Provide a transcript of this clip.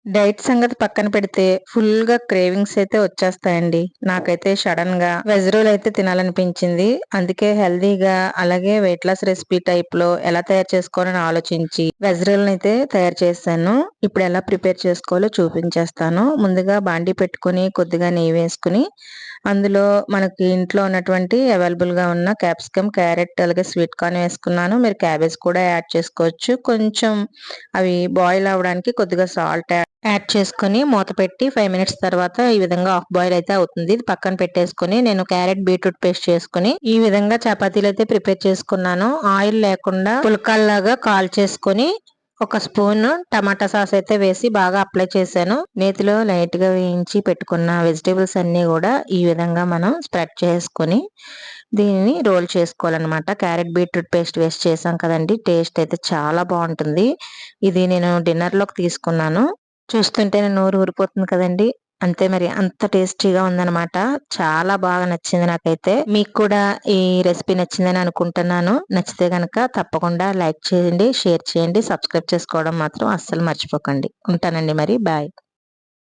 Diet సంగతి పక్కన పెడితే ఫుల్ గా క్రేవింగ్స్ అయితే వచ్చేస్తాయండి. నాకైతే సడన్ గా వెజ్ రోల్ అయితే తినాలనిపించింది. అందుకే హెల్దీగా అలాగే వెయిట్ లాస్ రెసిపీ టైప్ లో ఎలా తయారు చేసుకోవాలని ఆలోచించి వెజ్ రోల్ అయితే తయారు చేశాను. ఇప్పుడు ఎలా ప్రిపేర్ చేసుకోవాలో చూపించేస్తాను. ముందుగా బాండీ పెట్టుకుని కొద్దిగా నెయ్యి వేసుకుని అందులో మనకి ఇంట్లో ఉన్నటువంటి అవైలబుల్ గా ఉన్న క్యాప్సికమ్, క్యారెట్ అలాగే స్వీట్ కార్న్ వేసుకున్నాను. మీరు క్యాబేజ్ కూడా యాడ్ చేసుకోవచ్చు. కొంచెం అవి బాయిల్ అవ్వడానికి కొద్దిగా సాల్ట్ యాడ్ చేసుకుని మూత పెట్టి 5 మినిట్స్ తర్వాత ఈ విధంగా హాఫ్ బాయిల్ అయితే అవుతుంది. ఇది పక్కన పెట్టేసుకుని నేను క్యారెట్ బీట్రూట్ పేస్ట్ చేసుకుని ఈ విధంగా చపాతీలు అయితే ప్రిపేర్ చేసుకున్నాను. ఆయిల్ లేకుండా పుల్కాల్లాగా కాల్ చేసుకుని ఒక స్పూన్ టమాటా సాస్ అయితే వేసి బాగా అప్లై చేశాను. నేతిలో లైట్ గా వేయించి పెట్టుకున్న వెజిటేబుల్స్ అన్ని కూడా ఈ విధంగా మనం స్ప్రెడ్ చేసుకొని దీనిని రోల్ చేసుకోవాలన్నమాట. క్యారెట్ బీట్రూట్ పేస్ట్ వేస్ట్ చేసాం కదండి, టేస్ట్ అయితే చాలా బాగుంటుంది. ఇది నేను డిన్నర్ లోకి తీసుకున్నాను. చూస్తుంటేనే నోరు ఊరిపోతుంది కదండి. అంతే మరి, అంత టేస్టీగా ఉందన్నమాట. చాలా బాగా నచ్చింది నాకైతే. మీకు కూడా ఈ రెసిపీ నచ్చిందని అనుకుంటున్నాను. నచ్చితే గనక తప్పకుండా లైక్ చేయండి, షేర్ చేయండి, సబ్స్క్రైబ్ చేసుకోవడం మాత్రం అస్సలు మర్చిపోకండి. ఉంటానండి మరి, బాయ్.